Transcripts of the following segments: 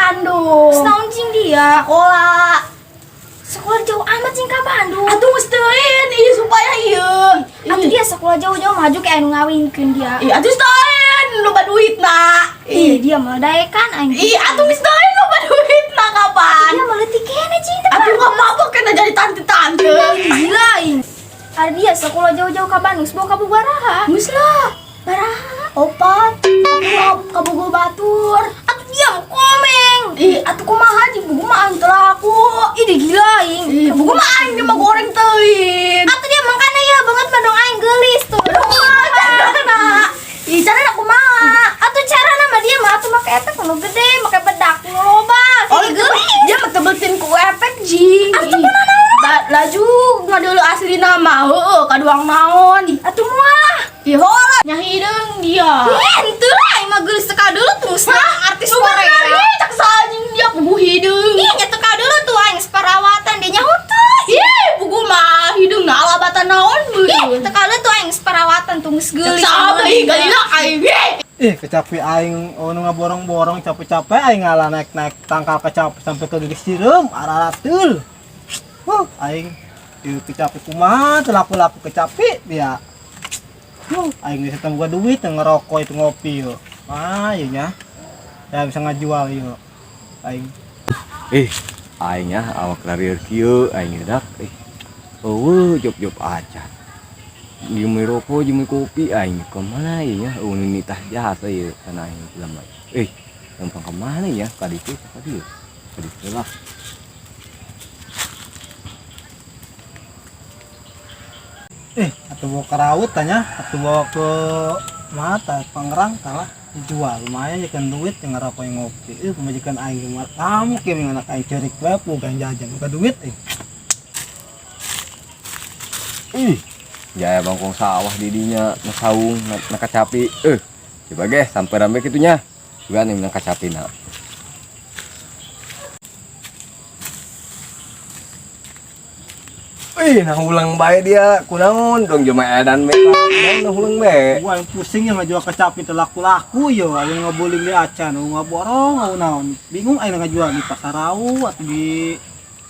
Bandung. Setahun cing dia. Sekolah. Sekolah jauh amat cing ka Bandung. Atuh mestein ieu supaya ieu. Atuh dia sekolah jauh-jauh maju kayak anu ngawinkeun dia. Ih atuh mestein loba duitna. Ih, dia mah daekan aing. Ih atuh mestein loba duitna kapan? Dia mah leutik kene cing. Atuh enggak mabok kena jadi tante-tante. Gila aing. Ada dia sekolah jauh-jauh ka Bandung, sebawa ka Baraha. Geus lah. Baraha. Opat. Ka Bogor Batur. Atuh dia mah komeng. Ih atuh kumaha di buku mah aing teu laku. Ih, dia gila aing. Ih buku mah aing mah goreng teuing. Atuh dia makanya ya banget mah dong aing geulis tuh. Ih carana kumaha? Atuh cara nama dia mah atuh make efek nu gede, make bedak nu loba. Oh geulis. Dia mah tebetin ku efek jing. Atuh kunaon? Laju ngadulu asli nama heueuh kaduang naon. Atuh moal. Ih hola nya hideung dia. Henteu lah aing mah geulis teka dulu tuh artis Korea. Cak sajing dia pugu hideung. Ih, nya teka dulu tuh aing perawatan dia nyaho teh. Ih pugu mah hideung na alabatan naon Ih, teka dulu tuh aing perawatan tuh geus geulis. Sabe ih galina aing. Kecapi aing nu ngaborong-borong capek-capek aing ngalah naik-naik tangkal kecapi sampai ke gigi sireum araratul. Aing ieu kecapi kumaha teu laku-laku kecapi dia. Aing geus teu boga duit teu ngerokok itu ngopi yo. Ieu nya. Ya bisa ngajual ieu. Aing. Aingnya awak larieur kieu aing eudak eueuh job-job aja. Jumi rokok, jumi kopi aing kemana ieu nya? Ini tah jasa ieu kana aing lama. Gampang kemana ya? Ka ditu ka dieu. Ka ditu lah. Atuh bawa ke raut tanya, atuh bawa ke mata Pangerang kalah dijual lumayan jekan duit yang ngerokok yang ngopi. Pemajikan aing mah kamu kieu anak aing cerik bae bukan jajan bukan duit Jaya bangkong sawah di dinya na saung na kacapi. Coba ge sampai rame kitunya. Juga nih na kacapina. Nah ulang bae dia kunaon dong jelema edan meta. Nah ulang bae. gua yang pusing yang ngajual kecapi teu laku-laku yo aing ngaboling di acan ngaborong naon bingung aing ngajual di Pasarau atau di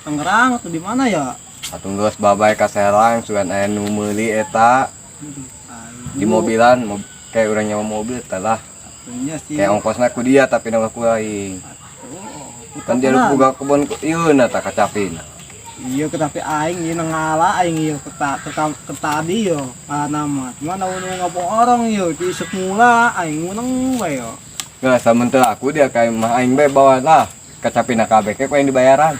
Tangerang atau di mana ya. Atuh geus babay ka Serang sugan aya nu meuli eta di mobilan kayak urang nyawa mobil teh lah. Atunya sih Kayak ongkosna ku dia tapi nu ku aing. Kan dia boga kebon ieu na ta kacapina. iya tapi aing ieu ngala aing ieu ke tadi yo nama cuman nu ngaborong yo di semula aing menang we yo. Geus samun teu laku dia kayak mah aing bae bawa lah kacapina kabeh kayak yang dibayaran.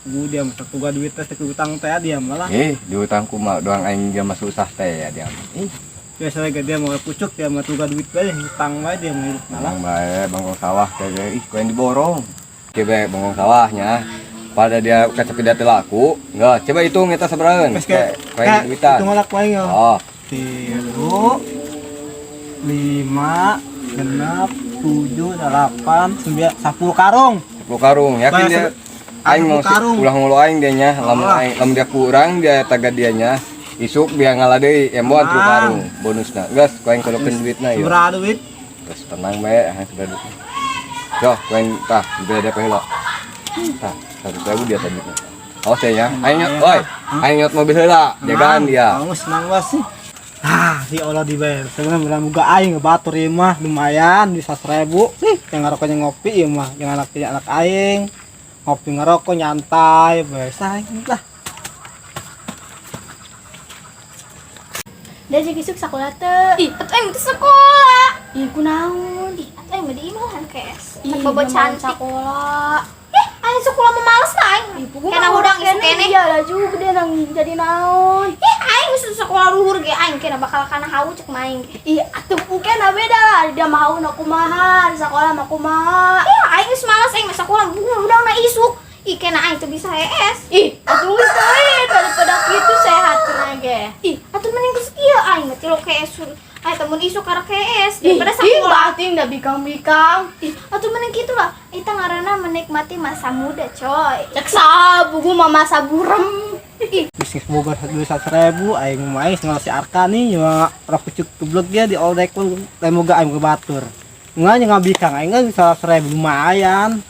Gua dia mah tuga duit teh teu utang teh dia malah. Diutang ku mah doang aing dia mah susah teh ya dia. Biasa lagi dia mau pucuk dia mah tuga duit bae utang bae dia mah malah. Bang bae bangkong sawah kayak ku yang diborong. Coba bangkong sawahnya pada dia kacapi dia teu laku. Enggak, coba hitung eta sabaraeun. Kayak duitan. Hitung lak wae yo. Oh, 3 5 6 7 8 9 10 karung. 10 karung. Yakin dia aing mau ulah ngulo aing dia nya, lamun dia kurang dia taga dia nya. Isuk biar ngalah deui embon 10 karung bonusna. Geus ku aing kudukeun duitna ieu. Sabaraha duit? Terus tenang bae, sudah duit. Yo, ku aing tah beda heula. Tah, 1.000 dia tadi. Oh, saya aing nyot, oi. Aing nyot mobil heula, jagaan dia. Kamu senang banget sih. Si Allah dibayar. Sebenarnya muga aing ngebatur ieu mah lumayan bisa 1.000. Nih, yang ngarokoknya ngopi ieu mah, yang anak aing. Ngopi ngerokok nyantai, biasa lah. Dia jadi isuk sekolah teh. Ih, atuh aing teh sekolah. Ih, kunaon? Ih, atuh aing mah di imah kes. Ih, bobo cantik sekolah. Aing sekolah mah males na aing. Kena udang isuk keneh. Iya lah juga dia nang jadi naon. Aing geus sekolah luhur ge aing kena bakal kana hau cek main. Ih atuh engke na beda lah dia mah hauna kumaha di sekolah mah kumaha. Aing geus males aing mah sekolah udang na isuk. Ih, kena aing teu bisa HS. Ih atuh geus teuing daripada kitu sehat cenah ge. Ih, atuh mending geus kieu aing mah tilu KS. Aya temun isuk karek KS Ih daripada sekolah. bating da bikang-bikang. Ih, atuh mending kitu lah. Eta ngaranna menikmati masa muda, coy. Cek sabugu mah masa burem. Bisnis boga duit 1.000 aing mah aing ngalasi Arkani nya ora pucuk tublek dia di oldek pun moga aing ke batur. Nganya ngabikang aing bisa 1.000 lumayan.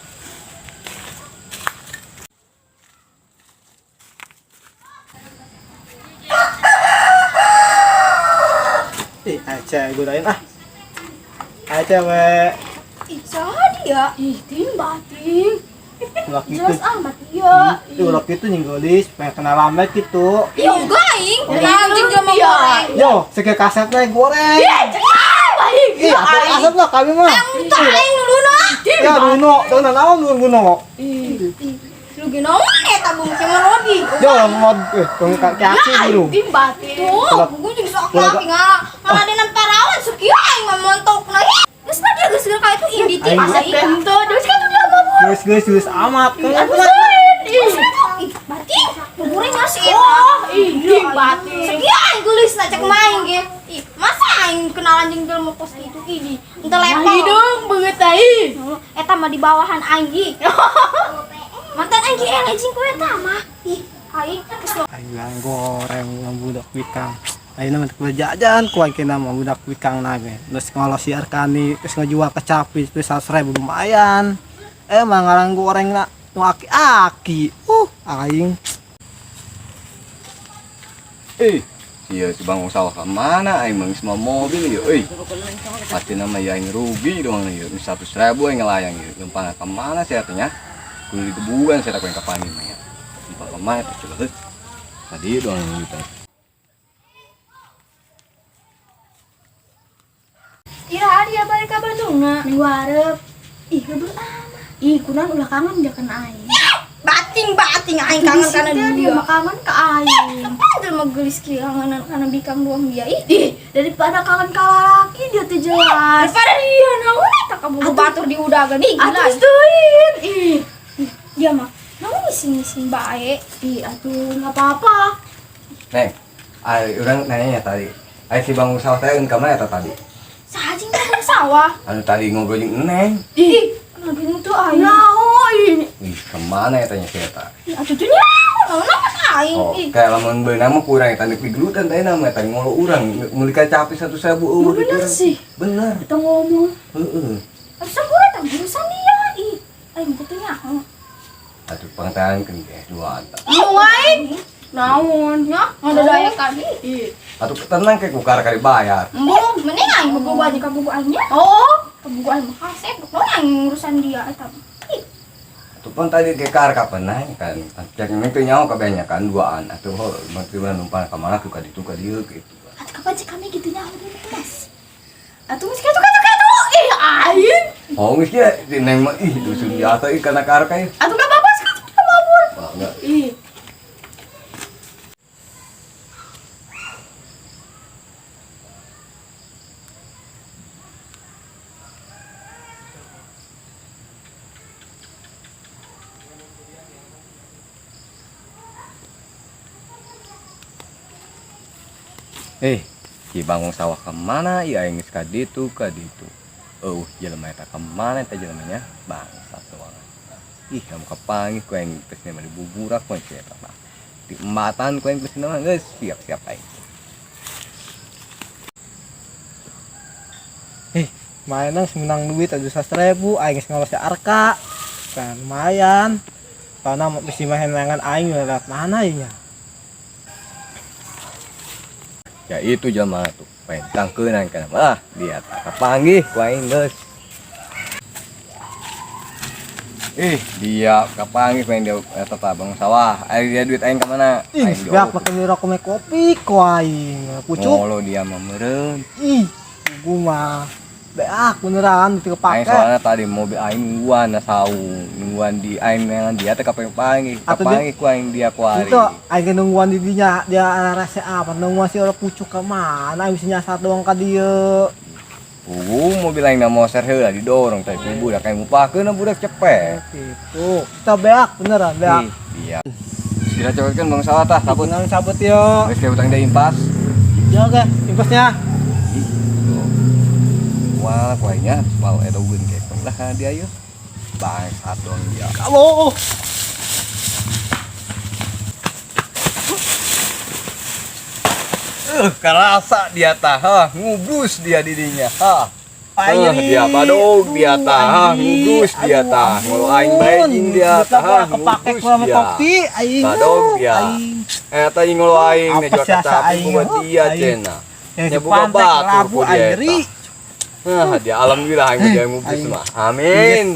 cewek godain ah. Ayo cewek. Ih, saha dia? Ih, ting bating. Ulah gitu. Jelas amat iya. Itu ulah gitu nyinggolis, pengen kenal lambat gitu. Iya enggak aing. Anjing dia mau goreng. Yo, sekali kasetnya goreng. Baik. Ih, apa kaset lah kami mah. Entah aing dulu nah. Ya Bruno, jangan naon Bruno. Lu ginaon eta bungkeu Rodi. Yo, mod kong kaki dulu. Ting bating. Tuh, buku jeung sok lagi ngaladenan parawan sukieu aing mah montokna. Geus mah dia geus ka itu indi ti Aing asa Aset ieu. bento, terus kan udah mau. Geus amat. Ih, berarti goreng masih eta. Ting bating. Sekieu aing geulisna cek main ge. Ih, masa aing kenalan jeung jelema pos itu ini. Henteu level. Hidung beungeut ai. Eta mah di bawahan aing ge. Mantan aing ge elejing ku eta mah. Ih, aing geus Aing goreng budak wikang. Aing mah jajan ku aing kena mah budak wikang nage. Terus ngolos si Arkani, terus ngejual kecapi, terus 100.000 lumayan. Emang ngarang goreng na nu aki-aki. Aing. Iya si Bang sawah ke mana aing mah semua mobil ya pasti nama ya aing rugi dong ya 100.000 aing ngelayang ya gampang ke mana sih artinya kudu digebugan saya tak kapan mah ya empat kemana tuh coba tadi doang gitu. Ira dia balik ka Bandungna. Minggu hareup. Ih, gebel amat. Ih, kunaon ulah kangen dia kena aing. bating aing kangen kana dia. Mah kangen ka aing. Padahal mah geulis kieu kangenan kana bikang doang dia. Ih, Daripada kangen ka lalaki dia teh jelas. daripada dia naon eta kabogo batur di udagan ih gila. Atuh teuin. Ih, Dia mah naon ngising-ngising bae. ih atuh enggak apa-apa. Neng, orang nanya tadi si Bang sawah teh ke mana eta tadi Sajing mah sawah. anu tadi ngobrol jeung Neng Ih, kenapa gitu aing? Naon? ih kemana ya tanya si eta Ih, atuh teh naon apa aing? oh Ih, kayak lamun beunang mah kurang eta di gelutan teh nama eta ngolo urang meuli kacapi 1.000 eueuh Bener sih. bener Kita ngomong. heeh asa gua teh jurusan dia. Ih, aing butuh nyaho. atuh pangtahan kan ge dua anta Mau aing? Naon nya? Ngadaya kali. Ih. atuh tenang kayak kukar kali bayar Embung, mending aing bogo aja ka bogo aing nya. Oh, Bogo aing mah kasep, naon aing urusan dia eta. Ih, atuh pun tadi ke kar kapan kan cek neng teh nyaho kabanyakan duaan atuh meureun numpang ka mana tuh ka ditu ka dieu gitu atuh kapan cek kami gitu nyaho dulu Mas. Atuh geus katu. Ih, aing. oh geus kieu di neng mah ih dusun biasa ih kana kar kae Atuh enggak apa-apa sekali kita mabur. enggak Ih. si bangun sawah kemana ya yang ka ditu jelema eta kemana eta jelemanya bangsa soalnya ih kamu kapangi ku yang kesini mah dibuburak ku eta mah di embatan ku yang kesini mah geus siap-siap aing Mainan semenang duit aja 100.000, aing geus ngolos si Arka. Kan lumayan. Karena mesti main dengan aing lewat mana ya? ya itu jelema tuh pentang keunan kana mah dia tak kapanggih ku aing geus dia kapanggih ku aing dia eta tah bang sawah aya dia duit aing ka mana Ih, biak makan di rokok kopi ku aing. Pucuk. ngolo dia mah meureun Ih, gua mah beak beneran aing teu pake. soalnya tadi mobil aing nungguan na nungguan di aing nengan dia teh kapanggih Atuh ku aing dia ku ari Itu aing nungguan di dinya dia rasa apa nungguan si orang pucuk ke mana bisa nyasar doang ka dieu. mobil aing na moser heula didorong teh ku budak aing ngupakeun budak cepet Gitu. Kita beak beneran beak. iya kira cokeun bang sawah tah sabun Nang sabut yo. geus utang deui impas Ya oke, impasnya. wah kuenya mau eta ugeun kayak lah dia yeuh bang satu dia Kamu. kerasa dia tah ngubus dia didinya Aing dia padog dia tah ngubus dia tah ngolo aing bae dia tah kepake ngubus sama dia kopi aing. padog dia Aing. eta ngolo aing Apa ne jual sih asa kacapi aing, buat dia aing. cenah Yang Ya, si buka pantai batur labu ku dia aing ngeri. Nah, dia alhamdulillah aing dia ngupis mah. Amin.